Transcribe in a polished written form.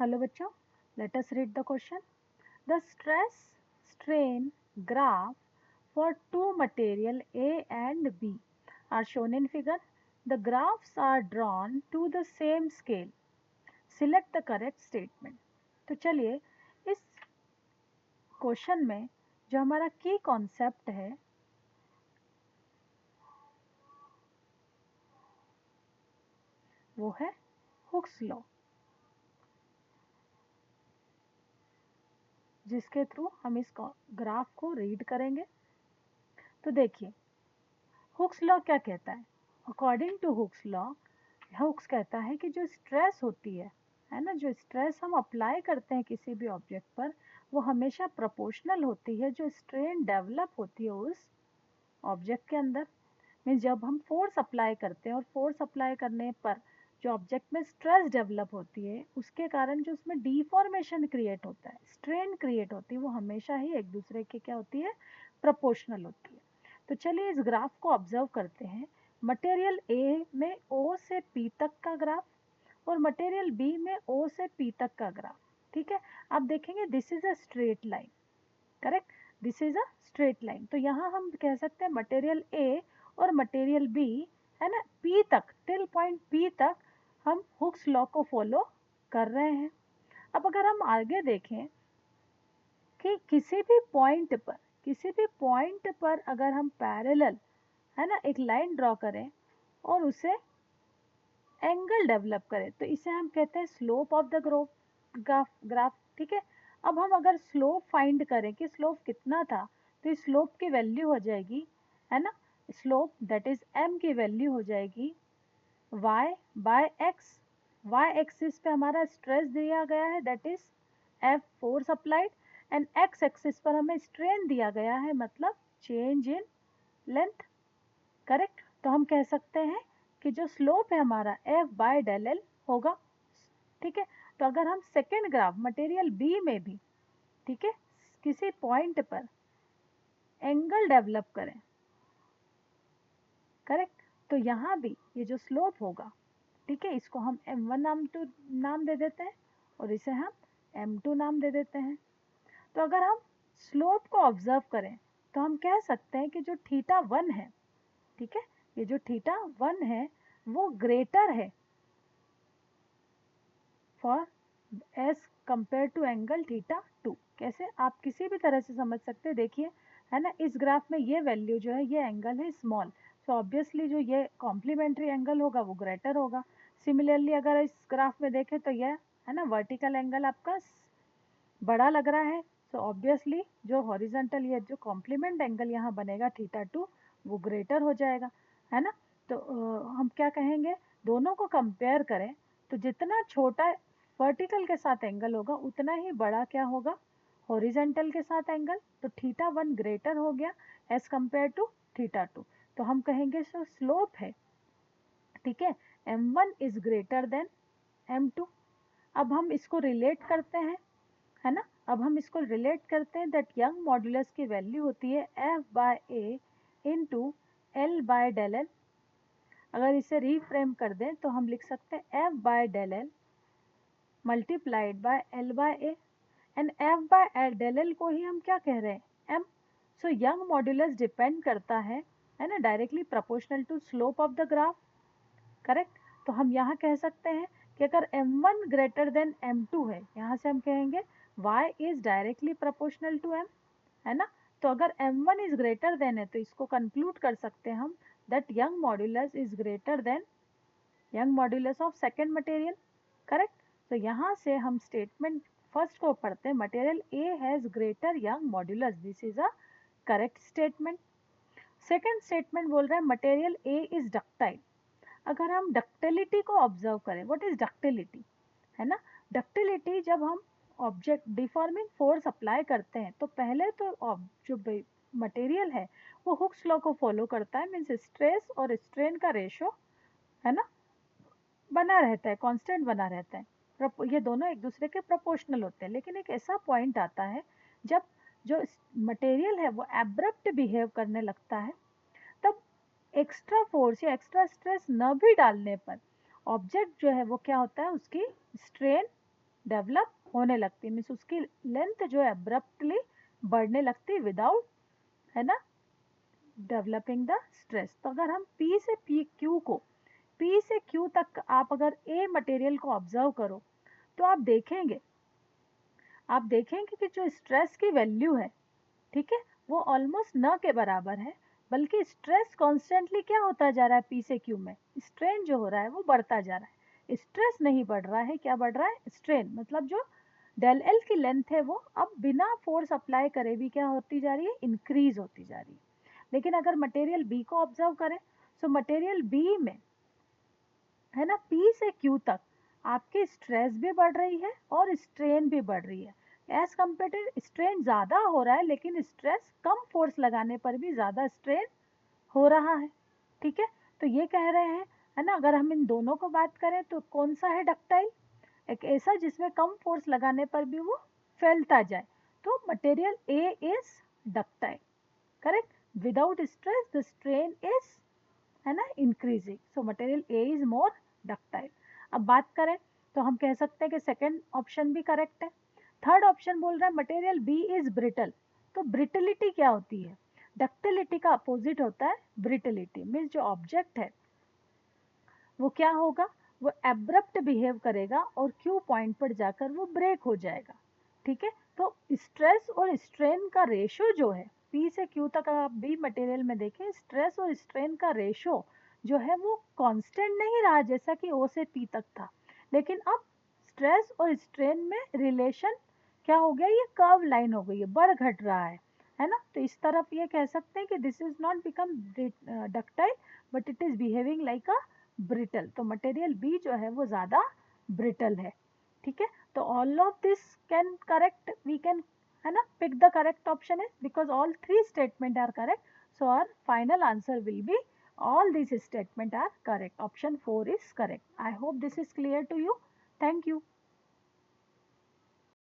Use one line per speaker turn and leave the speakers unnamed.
Hello बच्चों, let us read the question. The stress strain graph for two material A and B are shown in figure. The graphs are drawn to the same scale. Select the correct statement. तो चलिए इस question में जो हमारा की concept है वो है हुक्स लॉ, जिसके थ्रू हम इस ग्राफ को रीड करेंगे. तो देखिए हुक्स लॉ क्या कहता है. According to Hooke's law, Hooke's कहता है कि जो स्ट्रेस होती है ना, जो स्ट्रेस हम अप्लाई करते हैं किसी भी ऑब्जेक्ट पर, वो हमेशा प्रोपोर्शनल होती है जो स्ट्रेन डेवलप होती है उस ऑब्जेक्ट के अंदर. मीन्स जब हम फोर्स अप्लाई करते हैं और फोर्स अप्लाई करने पर जो ऑब्जेक्ट में स्ट्रेस डेवलप होती है उसके कारण जो उसमें डिफॉर्मेशन क्रिएट होता है, स्ट्रेन क्रिएट होती है, वो हमेशा ही एक दूसरे के क्या होती है, प्रोपोर्शनल होती है. तो चलिए इस ग्राफ को ऑब्जर्व करते हैं. मटेरियल ए में ओ से पी तक का ग्राफ और मटेरियल बी में ओ से पी तक का ग्राफ. ठीक है, आप देखेंगे this is a straight line. Correct, this is a straight line. तो यहाँ हम कह सकते हैं मटेरियल ए और मटेरियल बी है ना, पी तक, टिल पॉइंट पी तक हम हुक्स लॉ को फॉलो कर रहे हैं. अब अगर हम आगे देखें कि किसी भी पॉइंट पर अगर हम पैरेलल है ना एक लाइन ड्रॉ करें और उसे एंगल डेवलप करें तो इसे हम कहते हैं स्लोप ऑफ द ग्राफ. ठीक है, अब हम अगर स्लोप फाइंड करें कि स्लोप कितना था, तो इस स्लोप की वैल्यू हो जाएगी, है ना, स्लोप दैट इज m की वैल्यू हो जाएगी y by x. y axis पे हमारा स्ट्रेस दिया गया है that is F force applied, and x axis पर हमें स्ट्रेन दिया गया है, मतलब चेंज इन लेंथ. करेक्ट, तो हम कह सकते हैं कि जो स्लोप है हमारा F बाय डेल एल होगा. ठीक है, तो अगर हम सेकेंड ग्राफ मटेरियल बी में भी, ठीक है, किसी पॉइंट पर एंगल डेवलप करें, करेक्ट, तो यहाँ भी ये जो स्लोप होगा, ठीक है, इसको हम m1 नाम दे देते हैं और इसे हम m2 नाम दे देते हैं. तो अगर हम स्लोप को ऑब्जर्व करें तो हम कह सकते हैं कि जो थीटा 1 है, ठीक है, ये जो थीटा 1 है वो ग्रेटर है for as compare to angle theta 2. कैसे, आप किसी भी तरह से समझ सकते हैं. देखिए है ना, इस ग्राफ में ये वैल्यू जो है ये एंगल है स्मॉल, सो ऑब्वियसली जो ये कॉम्प्लीमेंट्री एंगल होगा वो ग्रेटर होगा. सिमिलरली अगर इस ग्राफ में देखें तो यह है ना वर्टिकल एंगल आपका बड़ा लग रहा है, सो ऑब्वियसली जो हॉरिजॉन्टल ये जो कॉम्प्लीमेंट एंगल यहाँ बनेगा थीटा 2 वो ग्रेटर हो जाएगा, है ना. तो हम क्या कहेंगे, दोनों को कंपेयर करें तो जितना छोटा वर्टिकल के साथ एंगल होगा उतना ही बड़ा क्या होगा, हॉरिजॉन्टल के साथ एंगल. तो थीटा 1 ग्रेटर हो गया एज कंपेयर टू थीटा 2. तो हम कहेंगे जो स्लोप है, ठीक है, m1 is greater than m2. अब हम इसको रिलेट करते हैं, है ना, अब हम इसको रिलेट करते हैं दैट यंग मॉड्यूलस की वैल्यू होती है F by A into L by del L. अगर इसे रीफ्रेम कर दें तो हम लिख सकते हैं F by del L multiplied by L by A, and F by del L को ही हम क्या कह रहे हैं, m. So Young modulus depend करता है ना, directly proportional to slope of the graph. Correct, तो हम यहाँ कह सकते हैं कि अगर m1 ग्रेटर देन m2 है, यहाँ से हम कहेंगे y is directly proportional to m, है ना. तो अगर m1 इज ग्रेटर देन है तो इसको कंक्लूड कर सकते हैं हम that Young modulus is greater than young modulus of second material. Correct, तो यहाँ से हम स्टेटमेंट फर्स्ट को पढ़ते हैं, material A has greater young modulus, this is a correct statement. Second statement बोल रहा है मटेरियल ए इज डक्टाइल. अगर हम डक्टिलिटी को ऑब्जर्व करें, व्हाट इज डक्टिलिटी, है ना, डक्टिलिटी जब हम ऑब्जेक्ट डिफॉर्मिंग फोर्स अप्लाई करते हैं तो पहले तो जो मटेरियल है वो हुक्स लॉ को फॉलो करता है, मीन्स स्ट्रेस और स्ट्रेन का रेशो है ना बना रहता है, कांस्टेंट बना रहता है. ये दोनों एक दूसरे के प्रोपोर्शनल होते हैं. लेकिन एक ऐसा पॉइंट आता है जब जो मटेरियल है वो एब्रप्ट बिहेव करने लगता है, तब एक्स्ट्रा फोर्स या एक्स्ट्रा स्ट्रेस न भी डालने पर ऑब्जेक्ट जो है वो क्या होता है, उसकी स्ट्रेन डेवलप होने लगती है, मीन्स उसकी लेंथ जो है अब्रप्टली बढ़ने लगती है विदाउट, है ना, डेवलपिंग द स्ट्रेस। तो अगर हम P से क्यू को, P से Q तक आप अगर ए मटेरियल को ऑब्जर्व करो तो आप देखेंगे कि जो स्ट्रेस की वैल्यू है, ठीक है, वो ऑलमोस्ट न के बराबर है, बल्कि स्ट्रेस कॉन्स्टेंटली क्या होता जा रहा है P से Q में, स्ट्रेन जो हो रहा है वो बढ़ता जा रहा है, स्ट्रेस नहीं बढ़ रहा है, क्या बढ़ रहा है, स्ट्रेन। मतलब जो डेल एल की लेंथ है वो अब बिना फोर्स अप्लाई करे भी क्या होती जा रही है, इंक्रीज होती जा रही है। लेकिन अगर मटेरियल बी को ऑब्जर्व करें, सो मटेरियल बी में, है ना, पी से क्यू तक आपकी स्ट्रेस भी बढ़ रही है और स्ट्रेन भी बढ़ रही है। एज कम्पेयर स्ट्रेन ज़्यादा हो रहा है, लेकिन स्ट्रेस कम फोर्स लगाने पर भी ज़्यादा स्ट्रेन हो रहा है, ठीक है। तो ये कह रहे हैं, है ना, अगर हम इन दोनों को बात करें तो कौन सा है डक्टाइल, एक ऐसा जिसमें कम फोर्स लगाने पर भी वो फैलता जाए, तो material A is ductile, correct. Without stress the strain is, है ना, increasing, so material A is more ductile. अब बात करें तो हम कह सकते हैं कि सेकेंड ऑप्शन भी करेक्ट है। थर्ड ऑप्शन बोल रहा है मटेरियल बी इज ब्रिटल। तो ब्रिटलिटी क्या होती है, डक्टिलिटी का अपोजिट होता है ब्रिटलिटी, मीन्स जो ऑब्जेक्ट है वो क्या होगा, वो एब्रप्ट बिहेव करेगा और क्यू पॉइंट पर जाकर वो ब्रेक हो जाएगा, ठीक है। तो स्ट्रेस और स्ट्रेन का रेशो जो है पी से क्यू तक, आप बी मटेरियल में देखें स्ट्रेस और स्ट्रेन का रेशो जो है वो कांस्टेंट नहीं रहा जैसा कि ओ से पी तक था, लेकिन अब स्ट्रेस और स्ट्रेन में रिलेशन क्या हो गया, ये कर्व लाइन हो गई है, बढ़ घट रहा है ना। तो इस तरफ ये कह सकते हैं कि this is not become ductile but it is behaving like a brittle. तो मटेरियल बी जो है वो ज़्यादा ब्रिटल है, ठीक है। तो all of this can correct, we can, है ना, pick the correct option is, because all three statement are correct, so our final answer will be all these statement are correct, option 4 is correct. I hope this is clear to you. Thank you.